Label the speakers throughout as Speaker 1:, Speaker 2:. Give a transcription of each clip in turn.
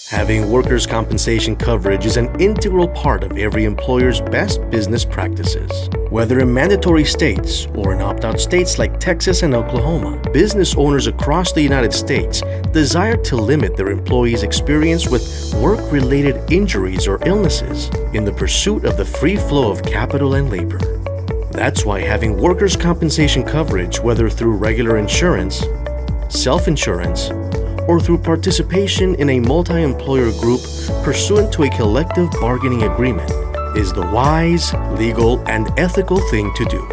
Speaker 1: Having workers' compensation coverage is an integral part of every employer's best business practices. Whether in mandatory states or in opt-out states like Texas and Oklahoma, business owners across the United States desire to limit their employees' experience with work-related injuries or illnesses in the pursuit of the free flow of capital and labor. That's why having workers' compensation coverage, whether through regular insurance, self-insurance, or through participation in a multi-employer group pursuant to a collective bargaining agreement, is the wise, legal, and ethical thing to do.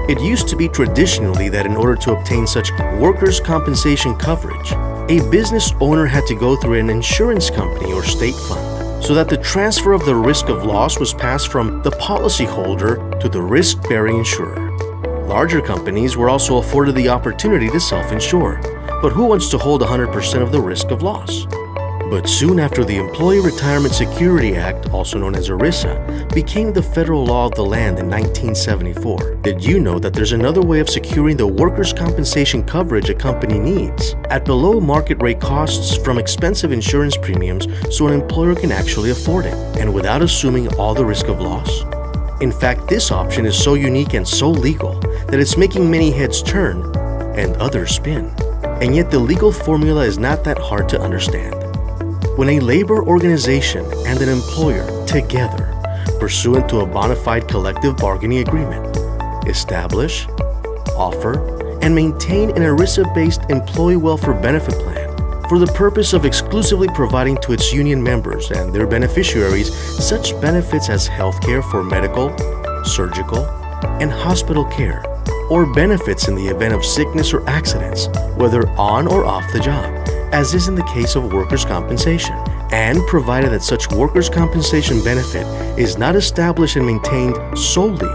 Speaker 1: It used to be traditionally that in order to obtain such workers' compensation coverage, a business owner had to go through an insurance company or state fund, so that the transfer of the risk of loss was passed from the policyholder to the risk-bearing insurer. Larger companies were also afforded the opportunity to self-insure, but who wants to hold 100% of the risk of loss? But soon after the Employee Retirement Security Act, also known as ERISA, became the federal law of the land in 1974, did you know that there's another way of securing the workers' compensation coverage a company needs at below market rate costs from expensive insurance premiums so an employer can actually afford it, and without assuming all the risk of loss? In fact, this option is so unique and so legal that it's making many heads turn and others spin. And yet the legal formula is not that hard to understand. When a labor organization and an employer together, pursuant to a bona fide collective bargaining agreement, establish, offer, and maintain an ERISA-based employee welfare benefit plan for the purpose of exclusively providing to its union members and their beneficiaries such benefits as health care for medical, surgical, and hospital care, or benefits in the event of sickness or accidents, whether on or off the job, as is in the case of workers' compensation, and provided that such workers' compensation benefit is not established and maintained solely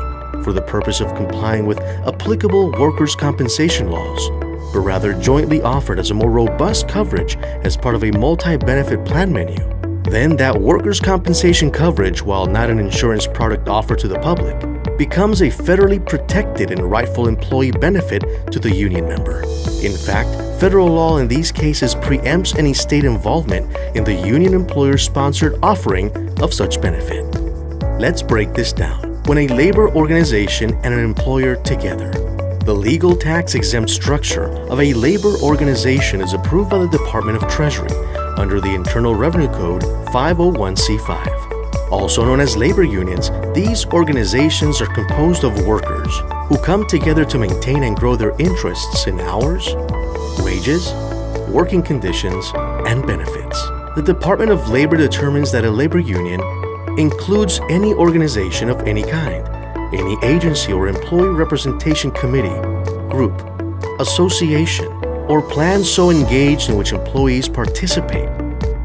Speaker 1: for the purpose of complying with applicable workers' compensation laws, but rather jointly offered as a more robust coverage as part of a multi-benefit plan menu, then that workers' compensation coverage, while not an insurance product offered to the public, becomes a federally protected and rightful employee benefit to the union member. In fact, federal law in these cases preempts any state involvement in the union employer-sponsored offering of such benefit. Let's break this down. When a labor organization and an employer together, the legal tax-exempt structure of a labor organization is approved by the Department of Treasury under the Internal Revenue Code 501c5. Also known as labor unions, these organizations are composed of workers who come together to maintain and grow their interests in hours, wages, working conditions, and benefits. The Department of Labor determines that a labor union includes any organization of any kind, any agency or employee representation committee, group, association, or plan so engaged in which employees participate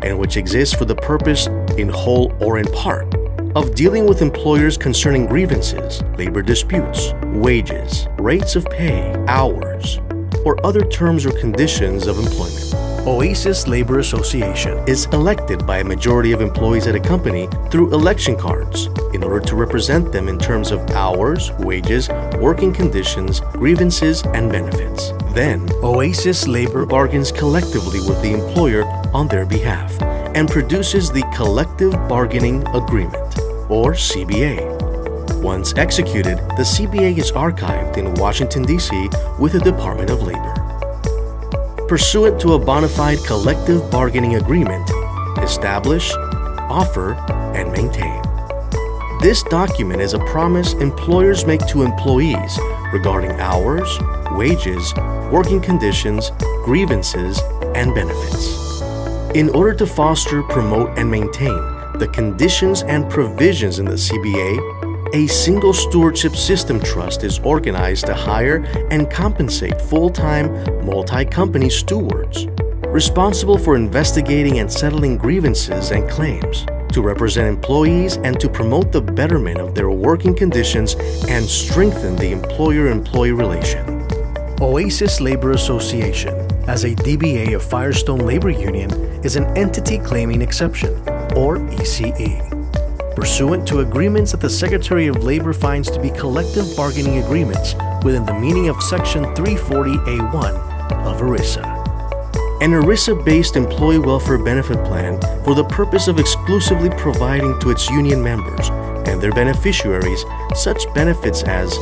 Speaker 1: and which exists for the purpose, in whole or in part, of dealing with employers concerning grievances, labor disputes, wages, rates of pay, hours, or other terms or conditions of employment. Oasis Labor Association is elected by a majority of employees at a company through election cards in order to represent them in terms of hours, wages, working conditions, grievances, and benefits. Then, Oasis Labor bargains collectively with the employer on their behalf and produces the Collective Bargaining Agreement, or CBA. Once executed, the CBA is archived in Washington, D.C. with the Department of Labor. Pursuant to a bona fide collective bargaining agreement, establish, offer, and maintain. This document is a promise employers make to employees regarding hours, wages, working conditions, grievances, and benefits. In order to foster, promote, and maintain the conditions and provisions in the CBA, a single stewardship system trust is organized to hire and compensate full-time, multi-company stewards responsible for investigating and settling grievances and claims, to represent employees and to promote the betterment of their working conditions and strengthen the employer-employee relation. Oasis Labor Association, as a DBA of Firestone Labor Union, is an entity claiming exception, or ECE, pursuant to agreements that the Secretary of Labor finds to be collective bargaining agreements within the meaning of Section 340A1 of ERISA. an ERISA-based employee welfare benefit plan for the purpose of exclusively providing to its union members and their beneficiaries such benefits as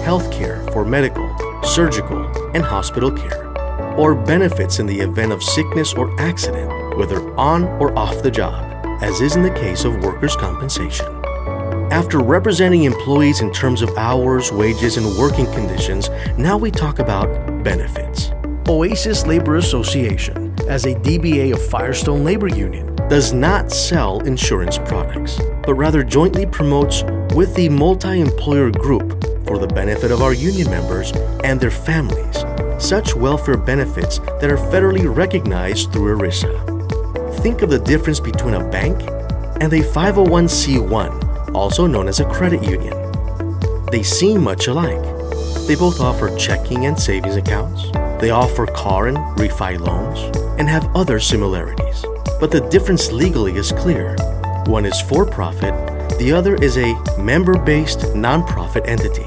Speaker 1: health care for medical, surgical, and hospital care, or benefits in the event of sickness or accident, whether on or off the job, as is in the case of workers' compensation. After representing employees in terms of hours, wages, and working conditions, now we talk about benefits. Oasis Labor Association, as a DBA of Firestone Labor Union, does not sell insurance products, but rather jointly promotes with the multi-employer group for the benefit of our union members and their families such welfare benefits that are federally recognized through ERISA. Think of the difference between a bank and a 501c1, also known as a credit union. They seem much alike. They both offer checking and savings accounts. They offer car and refi loans and have other similarities. But the difference legally is clear. One is for-profit, the other is a member-based nonprofit entity.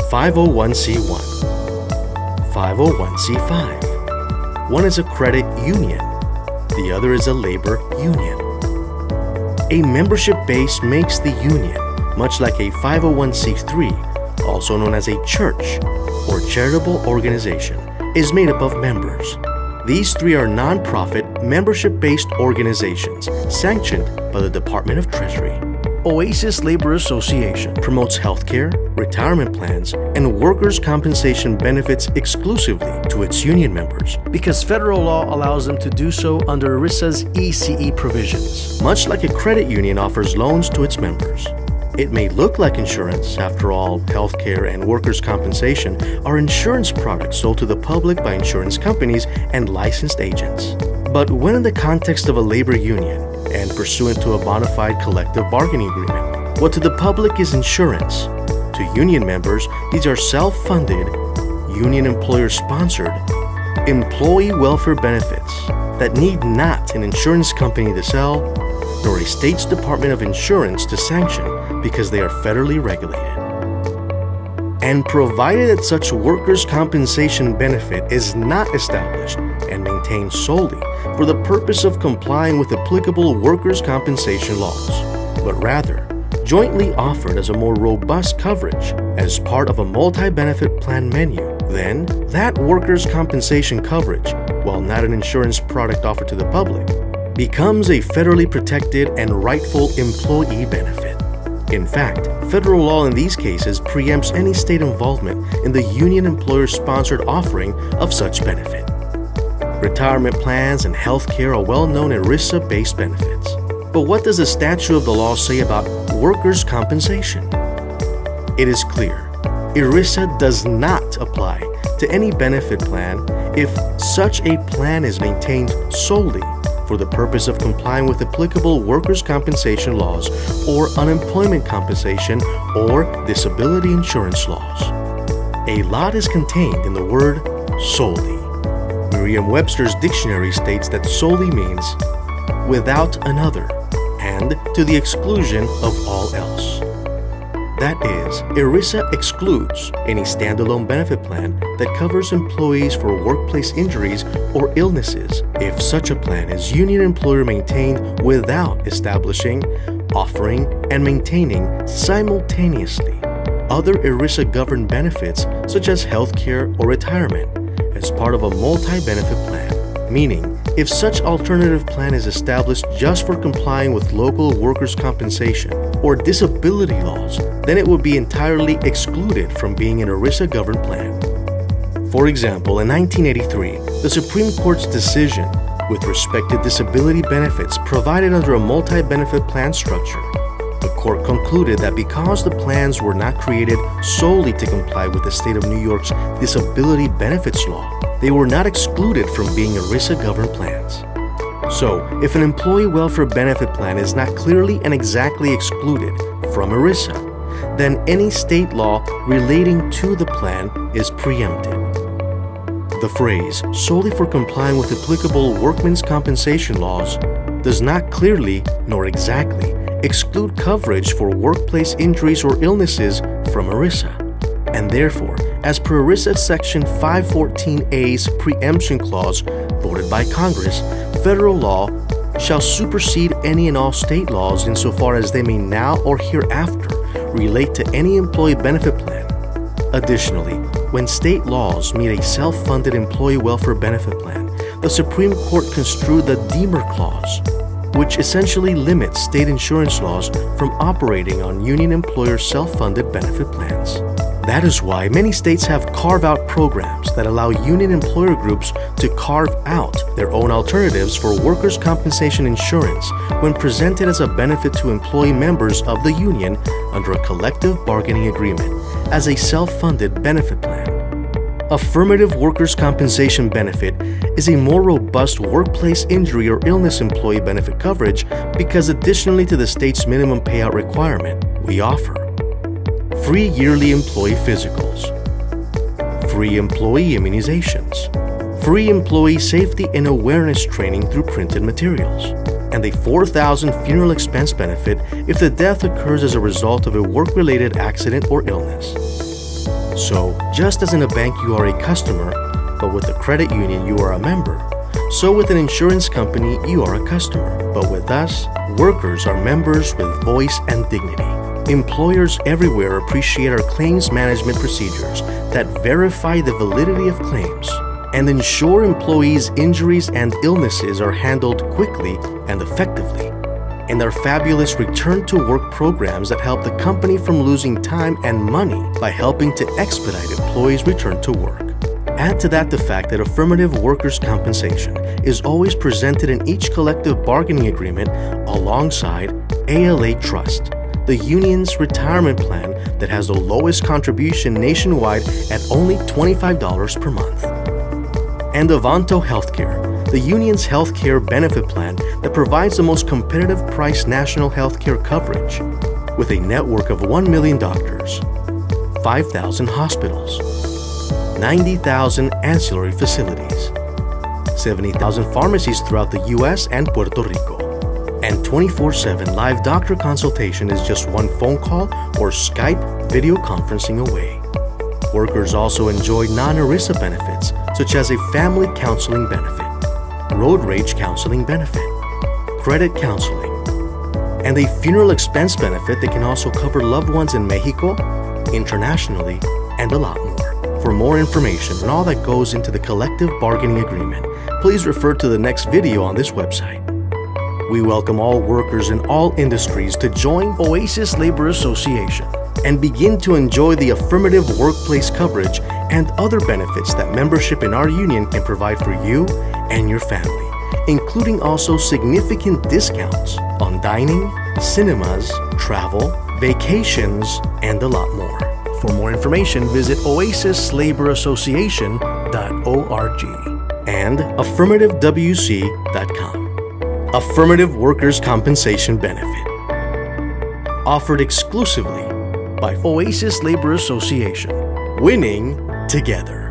Speaker 1: 501c1, 501c5. One is a credit union, the other is a labor union. A membership base makes the union, much like a 501c3, also known as a church or charitable organization, is made up of members. These three are nonprofit, membership-based organizations sanctioned by the Department of Treasury. Oasis Labor Association promotes healthcare, retirement plans, and workers' compensation benefits exclusively to its union members because federal law allows them to do so under ERISA's ECE provisions, much like a credit union offers loans to its members. It may look like insurance. After all, healthcare and workers' compensation are insurance products sold to the public by insurance companies and licensed agents. But when in the context of a labor union and pursuant to a bona fide collective bargaining agreement, what to the public is insurance, to union members, these are self-funded, union employer-sponsored, employee welfare benefits that need not an insurance company to sell, nor a state's Department of Insurance to sanction because they are federally regulated. And provided that such workers' compensation benefit is not established and maintained solely for the purpose of complying with applicable workers' compensation laws, but rather jointly offered as a more robust coverage as part of a multi-benefit plan menu, then that workers' compensation coverage, while not an insurance product offered to the public, becomes a federally protected and rightful employee benefit. In fact, federal law in these cases preempts any state involvement in the union employer-sponsored offering of such benefit. Retirement plans and health care are well-known ERISA-based benefits. But what does the statute of the law say about workers' compensation? It is clear. ERISA does not apply to any benefit plan if such a plan is maintained solely for the purpose of complying with applicable workers' compensation laws or unemployment compensation or disability insurance laws. A lot is contained in the word solely. Merriam-Webster's dictionary states that solely means without another and to the exclusion of all else. That is, ERISA excludes any standalone benefit plan that covers employees for workplace injuries or illnesses if such a plan is union employer maintained without establishing, offering, and maintaining simultaneously other ERISA-governed benefits such as health care or retirement as part of a multi-benefit plan, meaning if such alternative plan is established just for complying with local workers' compensation or disability laws, then it would be entirely excluded from being an ERISA-governed plan. For example, in 1983, the Supreme Court's decision with respect to disability benefits provided under a multi-benefit plan structure, the court concluded that because the plans were not created solely to comply with the state of New York's disability benefits law, they were not excluded from being ERISA-governed plans. So, if an employee welfare benefit plan is not clearly and exactly excluded from ERISA, then any state law relating to the plan is preempted. The phrase, solely for complying with applicable workmen's compensation laws, does not clearly nor exactly exclude coverage for workplace injuries or illnesses from ERISA. And therefore, as per ERISA Section 514A's preemption clause voted by Congress, federal law shall supersede any and all state laws insofar as they may now or hereafter relate to any employee benefit plan. Additionally, when state laws meet a self-funded employee welfare benefit plan, the Supreme Court construed the Deemer Clause, which essentially limits state insurance laws from operating on union employer self-funded benefit plans. That is why many states have carve-out programs that allow union employer groups to carve out their own alternatives for workers' compensation insurance when presented as a benefit to employee members of the union under a collective bargaining agreement as a self-funded benefit plan. Affirmative workers' compensation benefit is a more robust workplace injury or illness employee benefit coverage because additionally to the state's minimum payout requirement, we offer free yearly employee physicals, free employee immunizations, free employee safety and awareness training through printed materials, and a $4,000 funeral expense benefit if the death occurs as a result of a work-related accident or illness. So, just as in a bank you are a customer, but with a credit union you are a member, so with an insurance company you are a customer, but with us, workers are members with voice and dignity. Employers everywhere appreciate our claims management procedures that verify the validity of claims and ensure employees' injuries and illnesses are handled quickly and effectively, and our fabulous return-to-work programs that help the company from losing time and money by helping to expedite employees' return to work. Add to that the fact that affirmative workers' compensation is always presented in each collective bargaining agreement alongside ALA Trust, the union's retirement plan that has the lowest contribution nationwide at only $25 per month. And Avanto Healthcare, the union's healthcare benefit plan that provides the most competitive price national healthcare coverage with a network of 1 million doctors, 5,000 hospitals, 90,000 ancillary facilities, 70,000 pharmacies throughout the U.S. and Puerto Rico, and 24/7 live doctor consultation is just one phone call or Skype video conferencing away. Workers also enjoy non-ERISA benefits such as a family counseling benefit, road rage counseling benefit, credit counseling, and a funeral expense benefit that can also cover loved ones in Mexico, internationally, and a lot more. For more information on all that goes into the collective bargaining agreement, please refer to the next video on this website. We welcome all workers in all industries to join Oasis Labor Association and begin to enjoy the affirmative workplace coverage and other benefits that membership in our union can provide for you and your family, including also significant discounts on dining, cinemas, travel, vacations, and a lot more. For more information, visit oasislaborassociation.org and affirmativewc.com. Affirmative Workers' Compensation Benefit. Offered exclusively by Oasis Labor Association. Winning together.